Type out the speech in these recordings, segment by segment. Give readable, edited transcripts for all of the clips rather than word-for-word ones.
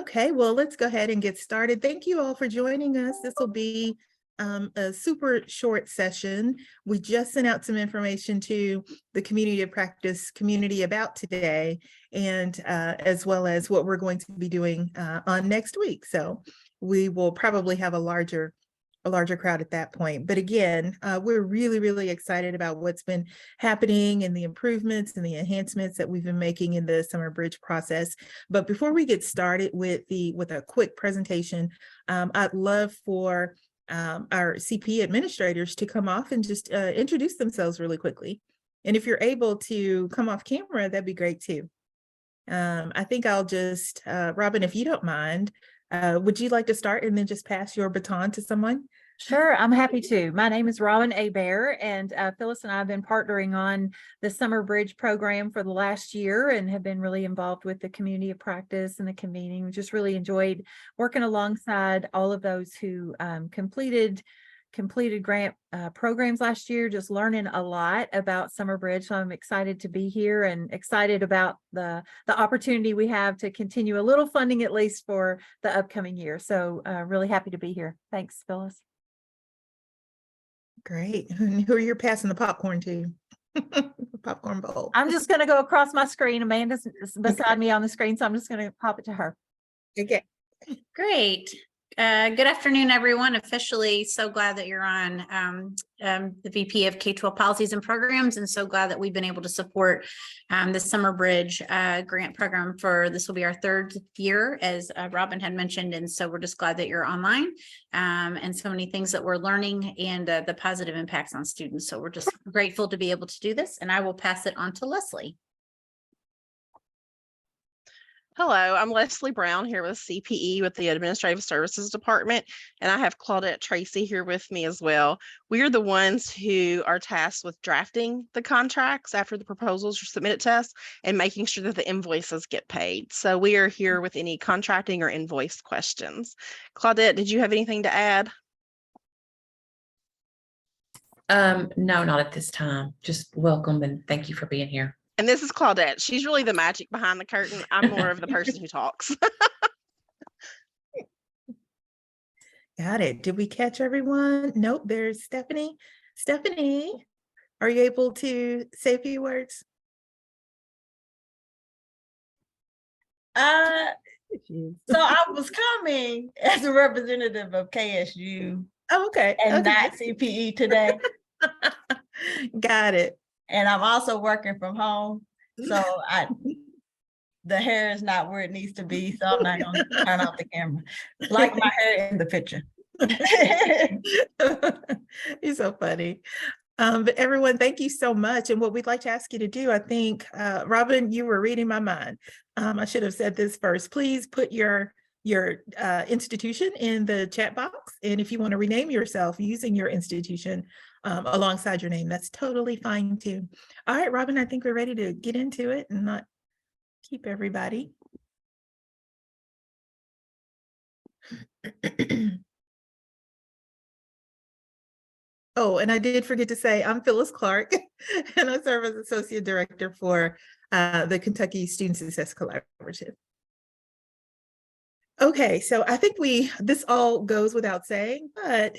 Okay, well, let's go ahead and get started. Thank you all for joining us. This will be a super short session. We just sent out some information to the community of practice community about today, and as well as what we're going to be doing on next week. So we will probably have a larger crowd at that point. But again, we're really excited about what's been happening and the improvements and the enhancements that we've been making in the Summer Bridge process. But before we get started with a quick presentation, I'd love for our CPE administrators to come off and just introduce themselves really quickly. And if you're able to come off camera, that'd be great too. I think I'll just, Robin, if you don't mind, would you like to start and then just pass your baton to someone? Sure, I'm happy to. My name is Robin Bear, and Phyllis and I have been partnering on the Summer Bridge program for the last year and have been really involved with the community of practice and the convening. We just really enjoyed working alongside all of those who completed grant programs last year, just learning a lot about Summer Bridge. So I'm excited to be here and excited about the opportunity we have to continue a little funding, at least for the upcoming year. So really happy to be here. Thanks, Phyllis. Great. Who are you passing the popcorn to? Popcorn bowl. I'm just going to go across my screen. Amanda's beside me on the screen, so I'm just going to pop it to her. Okay. Great. Good afternoon, everyone. Officially, so glad that you're on the VP of K-12 Policies and Programs, and so glad that we've been able to support the Summer Bridge grant program for this will be our third year, as Robin had mentioned, and so we're just glad that you're online and so many things that we're learning and the positive impacts on students. So we're just grateful to be able to do this, and I will pass it on to Leslie. Hello, I'm Leslie Brown here with CPE with the Administrative Services Department, and I have Claudette Tracy here with me as well. We are the ones who are tasked with drafting the contracts after the proposals are submitted to us and making sure that the invoices get paid. So we are here with any contracting or invoice questions. Claudette, did you have anything to add? No, not at this time. Just welcome and thank you for being here. And this is Claudette. She's really the magic behind the curtain. I'm more of the person who talks. Got it. Did we catch everyone? Nope, there's Stephanie. Stephanie, are you able to say a few words? So I was coming as a representative of KSU. Oh, okay. And okay. not CPE today. Got it. And I'm also working from home. So the hair is not where it needs to be. So I'm not going to turn off the camera. Like my hair in the picture. You're so funny. But everyone, thank you so much. And what we'd like to ask you to do, I think, Robin, you were reading my mind. I should have said this first. Please put your institution in the chat box. And if you want to rename yourself using your institution alongside your name, that's totally fine too. All right, Robin, I think we're ready to get into it and not keep everybody. Oh, and I did forget to say, I'm Phyllis Clark, and I serve as Associate Director for the Kentucky Student Success Collaborative. Okay, so I think this all goes without saying, but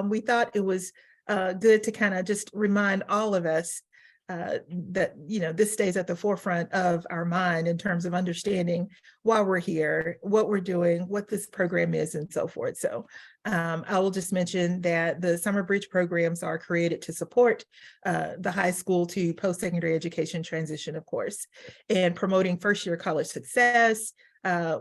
we thought it was good to kind of just remind all of us that, this stays at the forefront of our mind in terms of understanding why we're here, what we're doing, what this program is, and so forth. So I will just mention that the Summer Bridge programs are created to support the high school to post-secondary education transition, of course, and promoting first-year college success.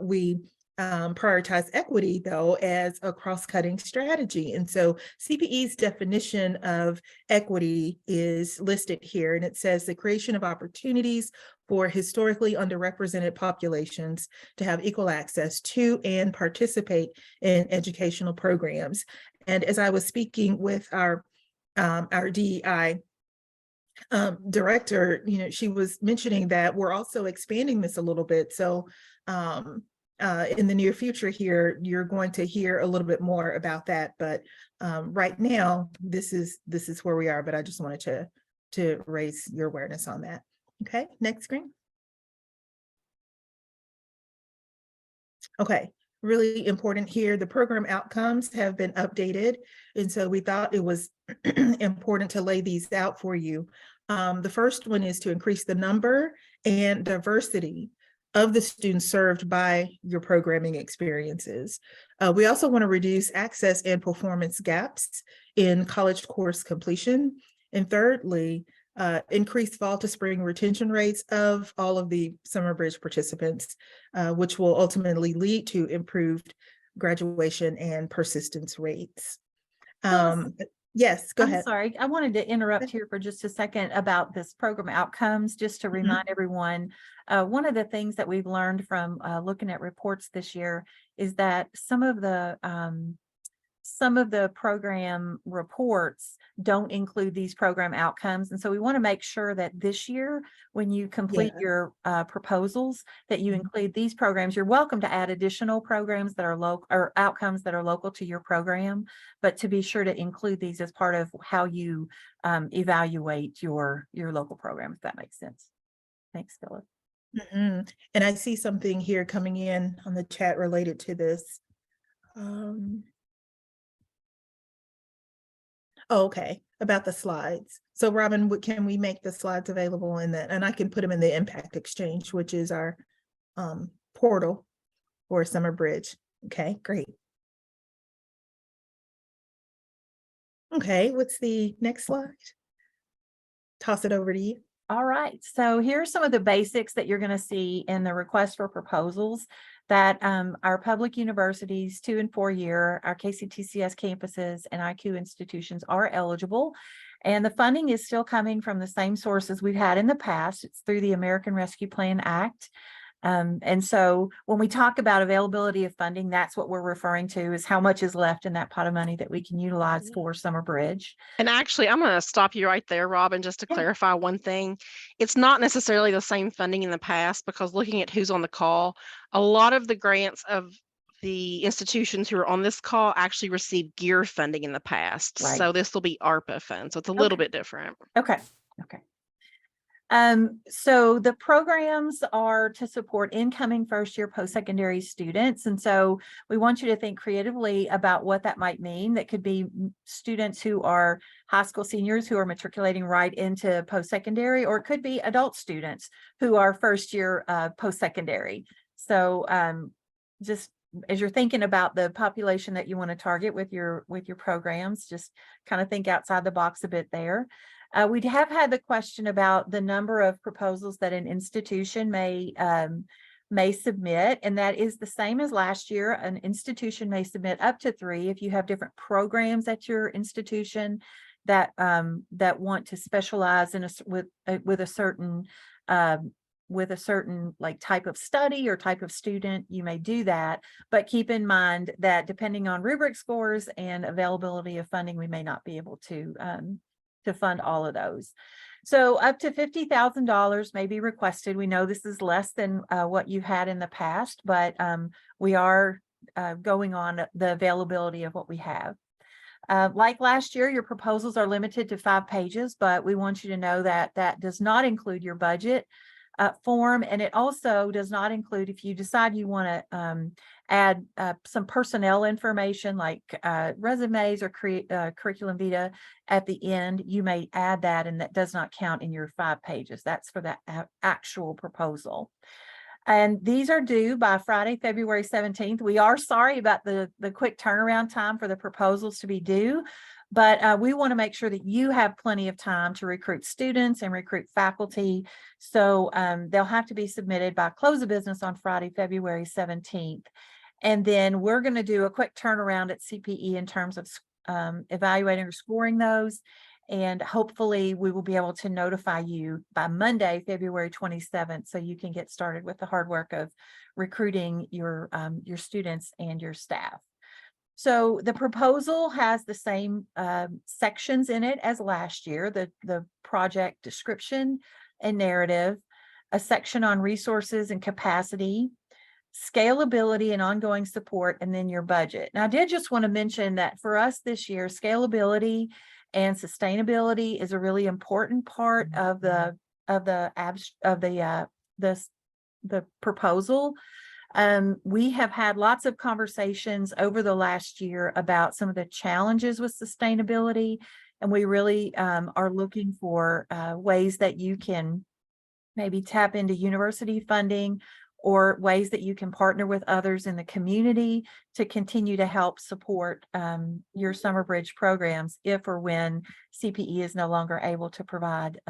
We prioritize equity, though, as a cross-cutting strategy. And so CPE's definition of equity is listed here, and it says the creation of opportunities for historically underrepresented populations to have equal access to and participate in educational programs. And as I was speaking with our DEI director, she was mentioning that we're also expanding this a little bit. So in the near future here, you're going to hear a little bit more about that. But right now, this is where we are. But I just wanted to raise your awareness on that. Okay, next screen. Okay, really important here. The program outcomes have been updated. And so we thought it was important to lay these out for you. The first one is to increase the number and diversity of the students served by your programming experiences. We also want to reduce access and performance gaps in college course completion. And thirdly, increase fall to spring retention rates of all of the Summer Bridge participants, which will ultimately lead to improved graduation and persistence rates. Yes, go I'm ahead. sorry, I wanted to interrupt here for just a second about this program outcomes, just to remind everyone. One of the things that we've learned from looking at reports this year is that some of the program reports don't include these program outcomes. And so we want to make sure that this year, when you complete your proposals, that you include these programs. You're welcome to add additional programs that are local or outcomes that are local to your program, but to be sure to include these as part of how you evaluate your local program, if that makes sense. Thanks, Philip. And I see something here coming in on the chat related to this. Oh, okay, about the slides. So Robin, can we make the slides available in that? And I can put them in the Impact Exchange, which is our portal for Summer Bridge. Okay, great. Okay, what's the next slide? Toss it over to you. All right, so here's some of the basics that you're going to see in the request for proposals that our public universities 2- and 4-year, our KCTCS campuses and IQ institutions are eligible. And the funding is still coming from the same sources we've had in the past. It's through the American Rescue Plan Act. And so when we talk about availability of funding, that's what we're referring to, is how much is left in that pot of money that we can utilize for Summer Bridge. And actually, I'm going to stop you right there, Robin, just to clarify one thing. It's not necessarily the same funding in the past, because looking at who's on the call, a lot of the grants of the institutions who are on this call actually received GEAR funding in the past. Right. So this will be ARPA funds. So it's a little bit different. Okay. So the programs are to support incoming first-year post-secondary students. And so we want you to think creatively about what that might mean. That could be students who are high school seniors who are matriculating right into post-secondary, or it could be adult students who are first-year post-secondary. So just as you're thinking about the population that you want to target with your programs, just kind of think outside the box a bit there. We have had the question about the number of proposals that an institution may submit, and that is the same as last year. An institution may submit up to 3 if you have different programs at your institution that want to specialize in with a certain like type of study or type of student. You may do that, but keep in mind that depending on rubric scores and availability of funding, we may not be able to fund all of those. So up to $50,000 may be requested. We know this is less than what you've had in the past, but we are going on the availability of what we have. Like last year, your proposals are limited to 5 pages, but we want you to know that that does not include your budget form, and it also does not include, if you decide you want to add some personnel information like resumes or curriculum vitae at the end, you may add that, and that does not count in your 5 pages. That's for that actual proposal. And these are due by Friday, February 17th. We are sorry about the quick turnaround time for the proposals to be due, but we want to make sure that you have plenty of time to recruit students and recruit faculty. So they'll have to be submitted by close of business on Friday, February 17th. And then we're going to do a quick turnaround at CPE in terms of evaluating or scoring those. And hopefully we will be able to notify you by Monday, February 27th, so you can get started with the hard work of recruiting your students and your staff. So the proposal has the same sections in it as last year: the project description and narrative, a section on resources and capacity, scalability and ongoing support, and then your budget. Now, I did just want to mention that for us this year, scalability and sustainability is a really important part of the proposal. We have had lots of conversations over the last year about some of the challenges with sustainability. And we really are looking for ways that you can maybe tap into university funding or ways that you can partner with others in the community to continue to help support your Summer Bridge programs if or when CPE is no longer able to provide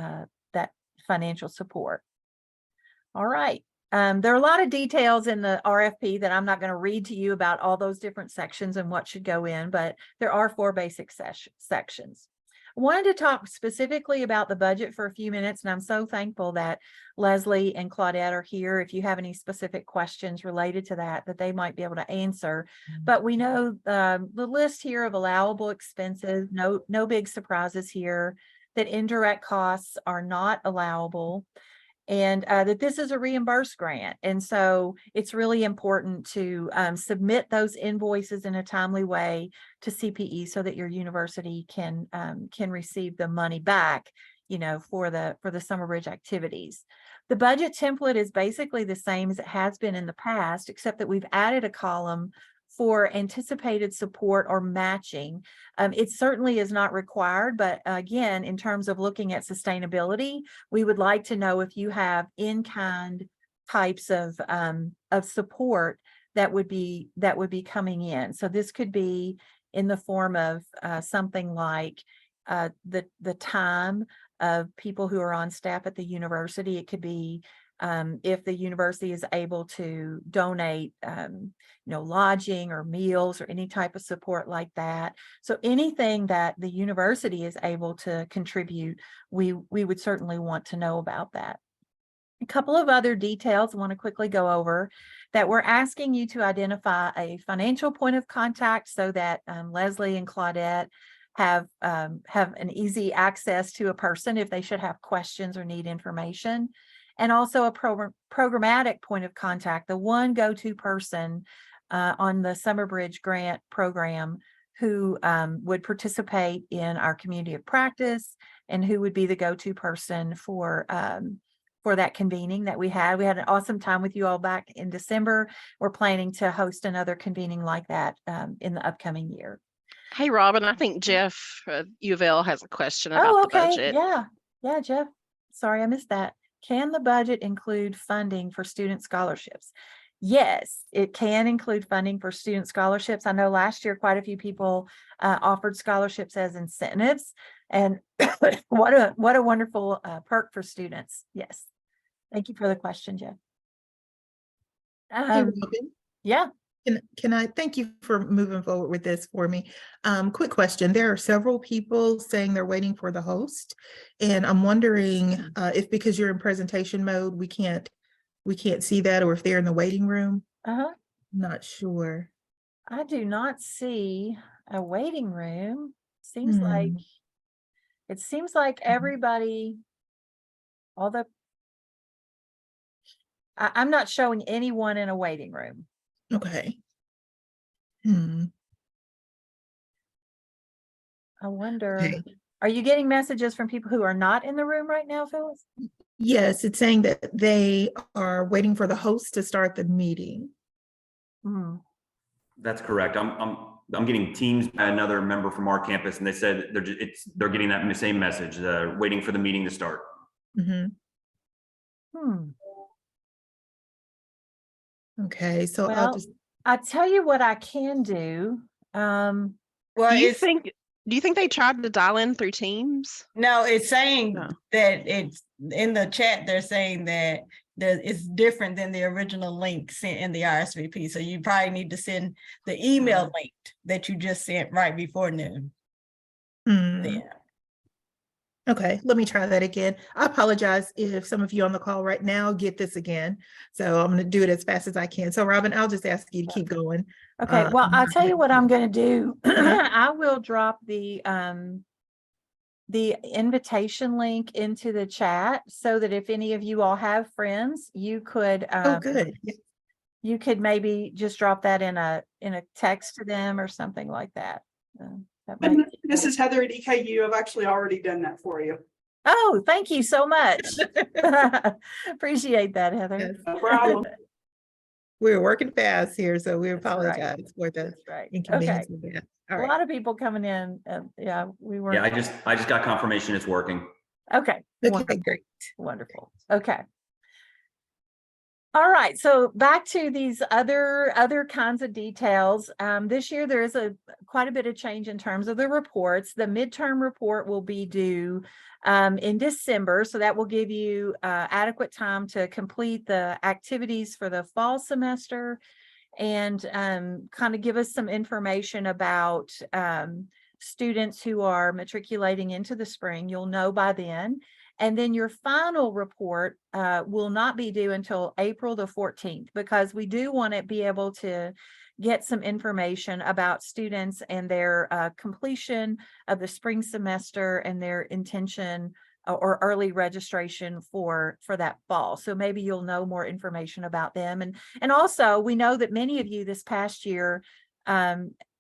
that financial support. All right. There are a lot of details in the RFP that I'm not going to read to you about all those different sections and what should go in, but there are 4 basic sections. I wanted to talk specifically about the budget for a few minutes, and I'm so thankful that Leslie and Claudette are here. If you have any specific questions related to that they might be able to answer. But we know the list here of allowable expenses, no big surprises here, that indirect costs are not allowable, and that this is a reimbursed grant. And so it's really important to submit those invoices in a timely way to CPE so that your university can receive the money back, for the Summer Bridge activities. The budget template is basically the same as it has been in the past, except that we've added a column for anticipated support or matching. It certainly is not required, but again, in terms of looking at sustainability, we would like to know if you have in-kind types of support that would be coming in. So this could be in the form of something like the time of people who are on staff at the university. It could be if the university is able to donate, lodging or meals or any type of support like that. So anything that the university is able to contribute, we would certainly want to know about that. A couple of other details I want to quickly go over: that we're asking you to identify a financial point of contact so that Leslie and Claudette have an easy access to a person if they should have questions or need information. And also a programmatic point of contact, the one go-to person on the Summer Bridge grant program who would participate in our community of practice and who would be the go-to person for that convening that we had. We had an awesome time with you all back in December. We're planning to host another convening like that in the upcoming year. Hey, Robin, I think Jeff U of L has a question about the budget. Yeah, Jeff. Sorry, I missed that. Can the budget include funding for student scholarships? Yes, it can include funding for student scholarships. I know last year quite a few people offered scholarships as incentives, and what a wonderful perk for students. Yes, thank you for the question, Jeff. Hey, Robin. Yeah. Can I thank you for moving forward with this for me? Quick question. There are several people saying they're waiting for the host, and I'm wondering if because you're in presentation mode, we can't see that, or if they're in the waiting room. Not sure. I do not see a waiting room. Seems like everybody, although I'm not showing anyone in a waiting room. Okay. I wonder, Okay. Are you getting messages from people who are not in the room right now, Phyllis? Yes, it's saying that they are waiting for the host to start the meeting. That's correct. I'm getting teams by another member from our campus, and they said they're getting that same message, waiting for the meeting to start. Okay, so Well, I'll tell you what I can do. Well, Do you think they tried to dial in through Teams? No, it's saying No. that it's in the chat. They're saying that it's different than the original link sent in the RSVP. So you probably need to send the email link that you just sent right before noon. Yeah. Okay, let me try that again. I apologize if some of you on the call right now get this again. So I'm going to do it as fast as I can. So Robin, I'll just ask you to keep going. Okay, well, I'll tell you what I'm going to do. I will drop the invitation link into the chat so that if any of you all have friends, you could Good. you could maybe just drop that in a text to them or something like that. This is Heather at EKU. I've actually already done that for you. Oh, thank you so much. Appreciate that, Heather. Yes. No problem. We're working fast here, so we That's right. apologize for the That's right. Okay. inconvenience of that. All A right. lot of people coming in. Yeah, we were. Yeah, I just got confirmation it's working. Okay. Okay, Wonderful. great. Wonderful. Okay. All right, so back to these other kinds of details. This year there is quite a bit of change in terms of the reports. The midterm report will be due in December, so that will give you adequate time to complete the activities for the fall semester and kind of give us some information about students who are matriculating into the spring. You'll know by then. And then your final report will not be due until April the 14th, because we do want to be able to get some information about students and their completion of the spring semester and their intention or early registration for that fall. So maybe you'll know more information about them. And also, we know that many of you this past year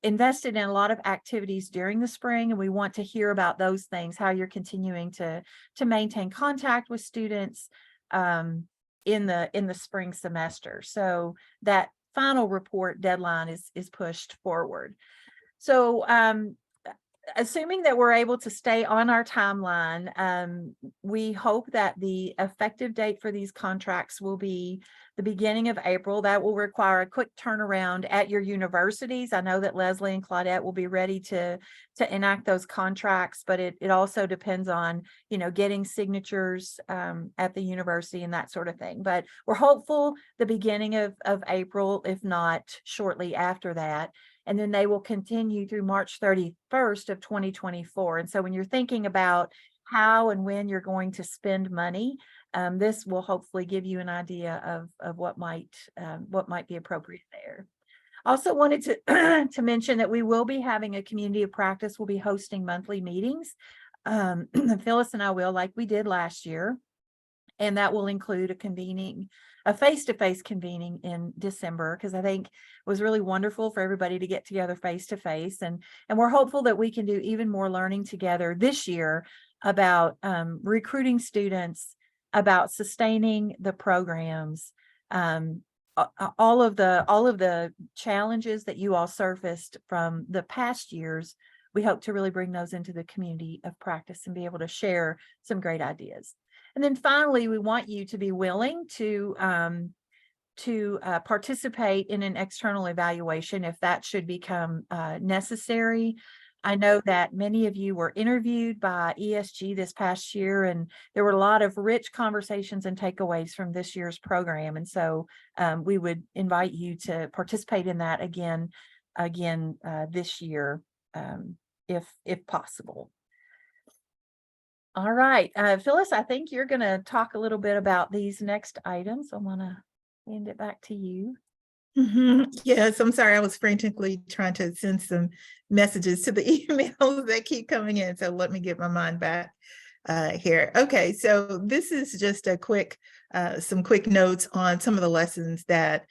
invested in a lot of activities during the spring, and we want to hear about those things, how you're continuing to maintain contact with students in the spring semester. So that final report deadline is pushed forward. So assuming that we're able to stay on our timeline, we hope that the effective date for these contracts will be the beginning of April. That will require a quick turnaround at your universities. I know that Leslie and Claudette will be ready to enact those contracts, but it also depends on, getting signatures at the university and that sort of thing. But we're hopeful the beginning of April, if not shortly after that. And then they will continue through March 31st of 2024. And so when you're thinking about how and when you're going to spend money, this will hopefully give you an idea of what might be appropriate there. Also wanted to to mention that we will be having a community of practice. We'll be hosting monthly meetings. Phyllis and I will, like we did last year. And that will include a face-to-face convening in December, because I think it was really wonderful for everybody to get together face-to-face. And we're hopeful that we can do even more learning together this year about recruiting students, about sustaining the programs, all of the challenges that you all surfaced from the past years. We hope to really bring those into the community of practice and be able to share some great ideas. And then finally, we want you to be willing to participate in an external evaluation if that should become necessary. I know that many of you were interviewed by ESG this past year, and there were a lot of rich conversations and takeaways from this year's program. And so we would invite you to participate in that again this year, if possible. All right, Phyllis, I think you're going to talk a little bit about these next items. I want to hand it back to you. Yes, I'm sorry. I was frantically trying to send some messages to the emails that keep coming in. So let me get my mind back here. Okay, so this is just some quick notes on some of the lessons that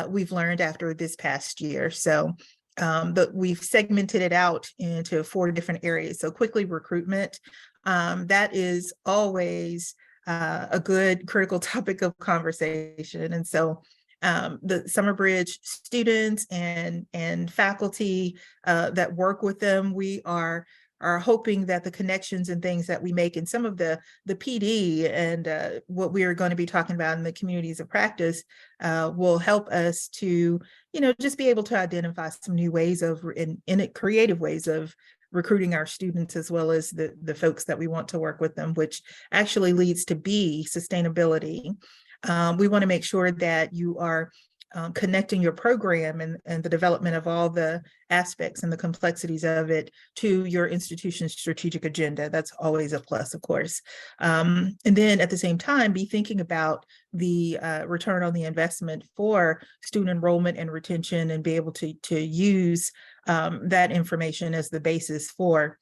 we've learned after this past year. So but we've segmented it out into 4 different areas. So quickly, recruitment. That is always a good critical topic of conversation. And so the Summer Bridge students and faculty that work with them, we are hoping that the connections and things that we make in some of the PD and what we are going to be talking about in the communities of practice will help us to, just be able to identify some new ways of, in creative ways of recruiting our students, as well as the folks that we want to work with them, which actually leads to sustainability. We want to make sure that you are connecting your program and the development of all the aspects and the complexities of it to your institution's strategic agenda. That's always a plus, of course. And then at the same time, be thinking about the return on the investment for student enrollment and retention, and be able to use that information as the basis for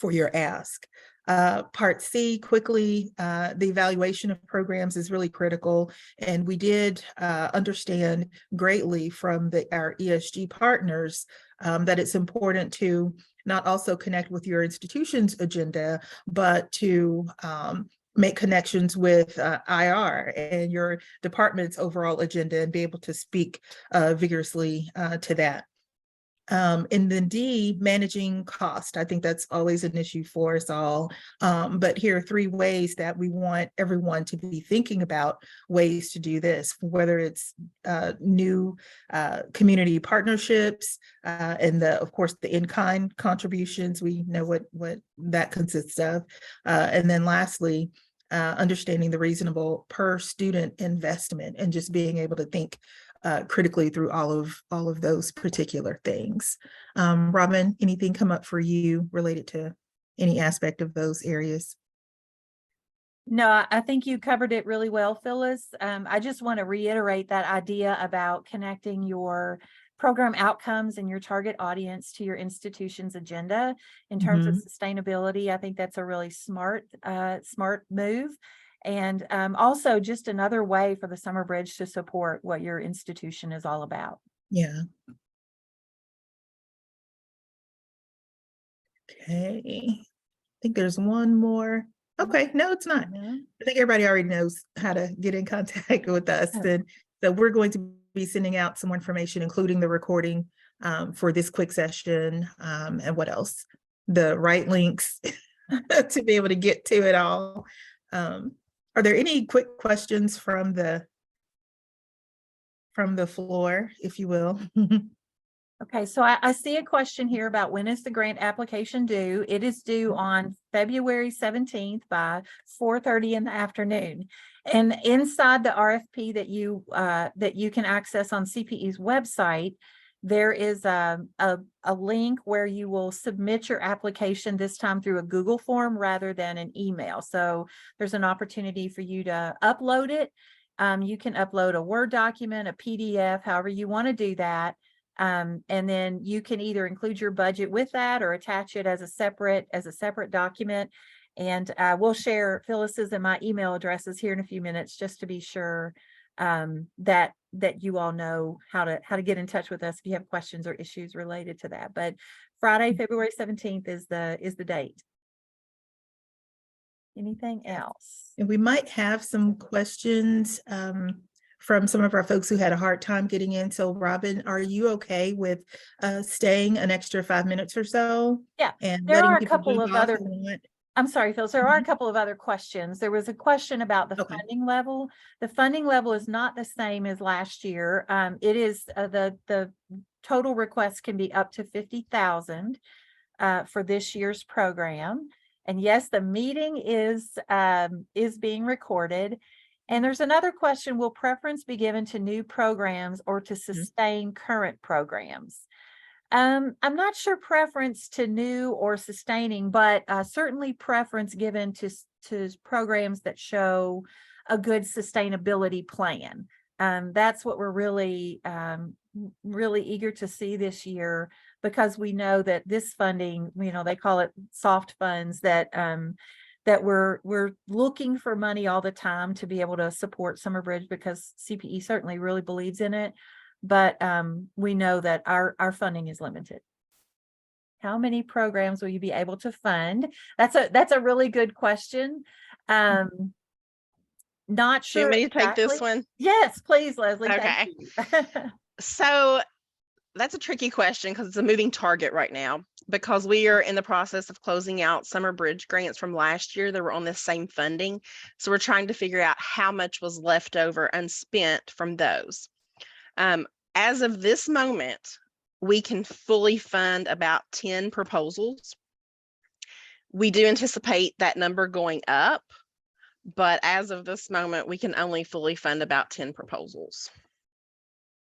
your ask. Part C, quickly, the evaluation of programs is really critical. And we did understand greatly from our ESG partners that it's important to not also connect with your institution's agenda, but to make connections with IR and your department's overall agenda and be able to speak vigorously to that. And then D, managing cost. I think that's always an issue for us all. But here are 3 ways that we want everyone to be thinking about ways to do this, whether it's new community partnerships and of course, the in-kind contributions. We know what that consists of. And then lastly, understanding the reasonable per student investment and just being able to think critically through all of those particular things. Robin, anything come up for you related to any aspect of those areas? No, I think you covered it really well, Phyllis. I just want to reiterate that idea about connecting your program outcomes and your target audience to your institution's agenda in terms of sustainability. I think that's a really smart move. And also just another way for the Summer Bridge to support what your institution is all about. Yeah. Okay. I think there's one more. Okay, no, it's not. I think everybody already knows how to get in contact with us. And so we're going to be sending out some more information, including the recording for this quick session. And what else? The right links to be able to get to it all. Are there any quick questions from the floor, if you will? Okay, so I see a question here about when is the grant application due? It is due on February 17th by 4:30 in the afternoon. And inside the RFP that you can access on CPE's website, there is a link where you will submit your application, this time through a Google form rather than an email. So there's an opportunity for you to upload it. You can upload a Word document, a PDF, however you want to do that. And then you can either include your budget with that or attach it as a separate document. And we'll share Phyllis's and my email addresses here in a few minutes, just to be sure that you all know how to get in touch with us if you have questions or issues related to that. But Friday, February 17th is the date. Anything else? And we might have some questions from some of our folks who had a hard time getting in. So Robin, are you okay with staying an extra 5 minutes or so? Yeah, And there letting are a people couple jump of off other. who want? I'm sorry, Phil. There are a couple of other questions. There was a question about the funding level. The funding level is not the same as last year. It is the total request can be up to 50,000 for this year's program. And yes, the meeting is being recorded. And there's another question: will preference be given to new programs or to sustain current programs? I'm not sure preference to new or sustaining, but certainly preference given to programs that show a good sustainability plan. That's what we're really eager to see this year, because we know that this funding, they call it soft funds, that we're looking for money all the time to be able to support Summer Bridge, because CPE certainly really believes in it. But we know that our funding is limited. How many programs will you be able to fund? That's a really good question. Not sure. Do you want me to take this exactly. one? Yes, please, Leslie. Okay. Thank you. So that's a tricky question because it's a moving target right now, because we are in the process of closing out Summer Bridge grants from last year that were on this same funding. So we're trying to figure out how much was left over unspent from those. As of this moment, we can fully fund about 10 proposals. We do anticipate that number going up, but as of this moment, we can only fully fund about 10 proposals.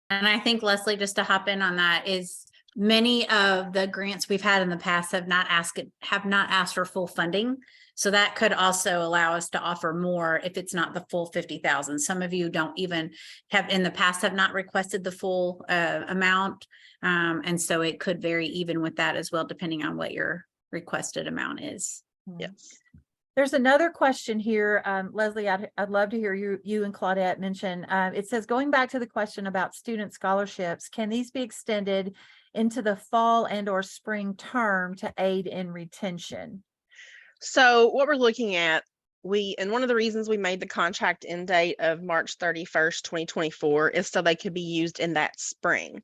And I think, Leslie, just to hop in on that, is many of the grants we've had in the past have not asked for full funding. So that could also allow us to offer more if it's not the full 50,000. Some of you don't even have in the past have not requested the full amount. And so it could vary even with that as well, depending on what your requested amount is. Yes. There's another question here, Leslie. I'd love to hear you and Claudette mention. It says, going back to the question about student scholarships, can these be extended into the fall and/or spring term to aid in retention? So what we're looking at and one of the reasons we made the contract end date of March 31st, 2024 is so they could be used in that spring.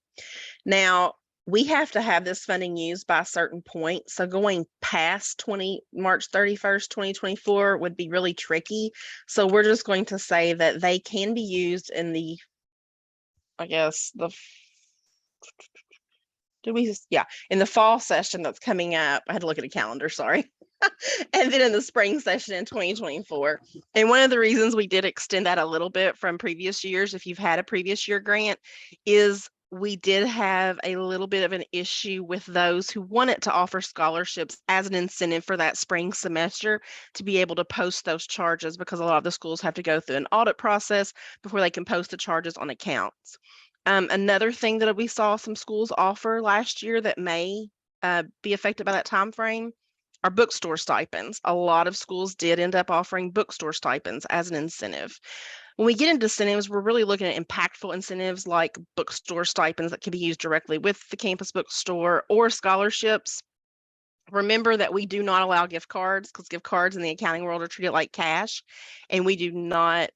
Now, we have to have this funding used by a certain point. So going past March 31st, 2024 would be really tricky. So we're just going to say that they can be used in the, I guess, in the fall session that's coming up. I had to look at a calendar, sorry. And then in the spring session in 2024. And one of the reasons we did extend that a little bit from previous years, if you've had a previous year grant, is we did have a little bit of an issue with those who wanted to offer scholarships as an incentive for that spring semester to be able to post those charges, because a lot of the schools have to go through an audit process before they can post the charges on accounts. Another thing that we saw some schools offer last year that may be affected by that time frame are bookstore stipends. A lot of schools did end up offering bookstore stipends as an incentive. When we get into incentives, we're really looking at impactful incentives like bookstore stipends that can be used directly with the campus bookstore, or scholarships. Remember that we do not allow gift cards, because gift cards in the accounting world are treated like cash, and we do not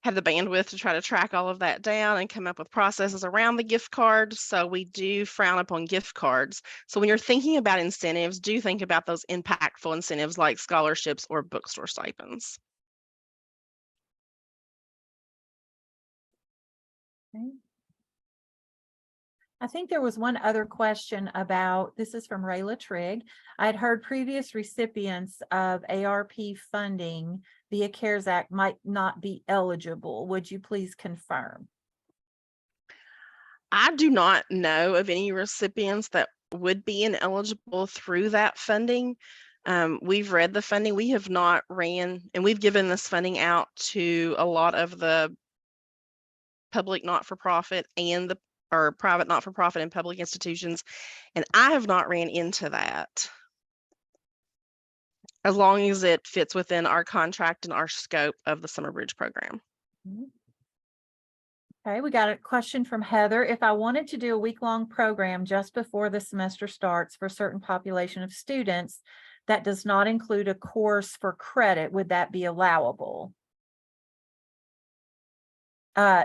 have the bandwidth to try to track all of that down and come up with processes around the gift card. So we do frown upon gift cards. So when you're thinking about incentives, do think about those impactful incentives like scholarships or bookstore stipends. Okay. I think there was one other question about, this is from Rayla Trigg. I had heard previous recipients of ARP funding via CARES Act might not be eligible. Would you please confirm? I do not know of any recipients that would be ineligible through that funding. We've read the funding. We have not ran, and we've given this funding out to a lot of the public not-for-profit and or private not-for-profit and public institutions, and I have not ran into that, as long as it fits within our contract and our scope of the Summer Bridge program. Okay, we got a question from Heather. If I wanted to do a week-long program just before the semester starts for a certain population of students that does not include a course for credit, would that be allowable?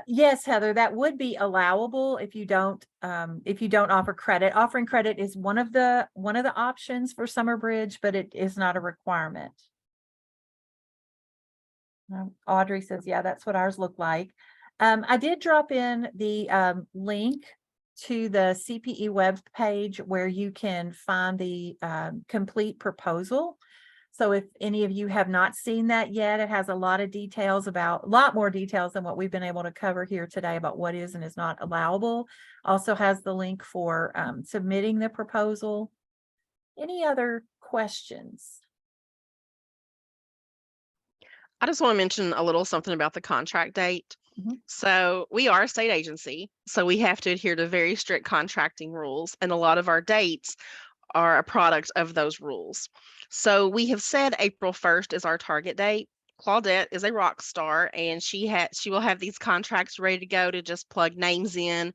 Yes, Heather, that would be allowable if you don't offer credit. Offering credit is one of the options for Summer Bridge, but it is not a requirement. Audrey says, yeah, that's what ours look like. I did drop in the link to the CPE web page where you can find the complete proposal. So if any of you have not seen that yet, it has a lot of details about, a lot more details than what we've been able to cover here today about what is and is not allowable. Also has the link for submitting the proposal. Any other questions? I just want to mention a little something about the contract date. So we are a state agency, so we have to adhere to very strict contracting rules, and a lot of our dates are a product of those rules. So we have said April 1st is our target date. Claudette is a rock star, and she will have these contracts ready to go to just plug names in.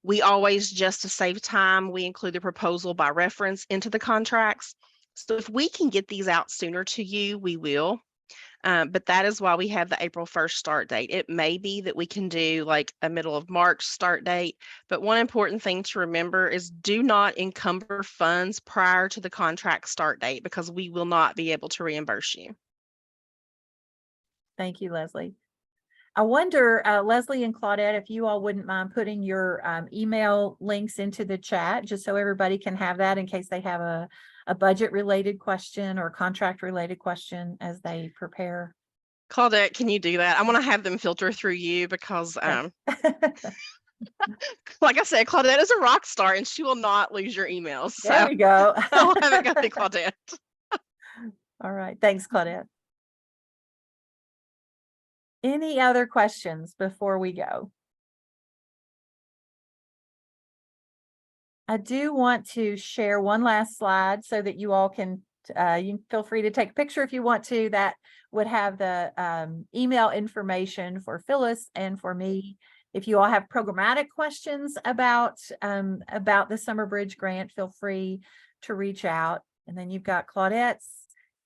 We always, just to save time, we include the proposal by reference into the contracts. So if we can get these out sooner to you, we will. But that is why we have the April 1st start date. It may be that we can do like a middle of March start date, but one important thing to remember is do not encumber funds prior to the contract start date, because we will not be able to reimburse you. Thank you, Leslie. I wonder, Leslie and Claudette, if you all wouldn't mind putting your email links into the chat, just so everybody can have that in case they have a budget related question or contract related question as they prepare. Claudette, can you do that? I want to have them filter through you because like I said, Claudette is a rock star and she will not lose your emails. So there we go. I'll have it go to Claudette. All right. Thanks, Claudette. Any other questions before we go? I do want to share one last slide so that you all can, you feel free to take a picture if you want to. That would have the email information for Phyllis and for me. If you all have programmatic questions about the Summer Bridge grant, feel free to reach out. And then you've got Claudette's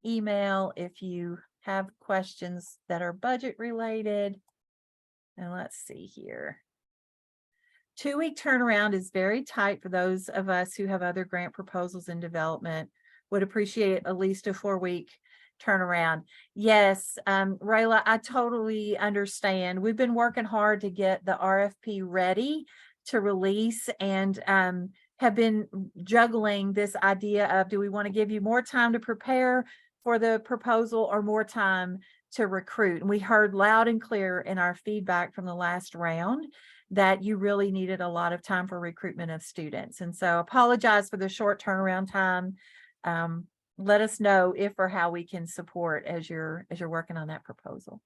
email if you have questions that are budget related. And let's see here. 2-week turnaround is very tight for those of us who have other grant proposals in development. Would appreciate at least a 4-week turnaround. Yes, Rayla, I totally understand. We've been working hard to get the RFP ready to release, and have been juggling this idea of, do we want to give you more time to prepare for the proposal or more time to recruit? And we heard loud and clear in our feedback from the last round that you really needed a lot of time for recruitment of students. And so apologize for the short turnaround time. Let us know if or how we can support as you're working on that proposal.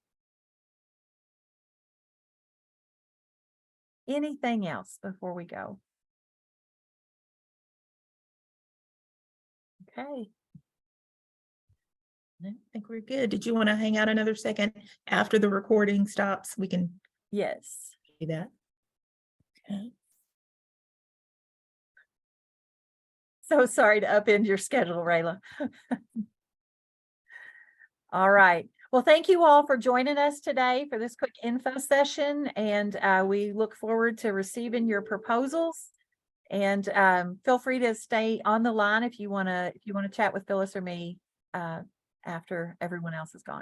Anything else before we go? Okay. I think we're good. Did you want to hang out another second after the recording stops? We can Yes. do that. Okay. So sorry to upend your schedule, Rayla. All right. Well, thank you all for joining us today for this quick info session, and we look forward to receiving your proposals. And feel free to stay on the line if you want to chat with Phyllis or me after everyone else is gone.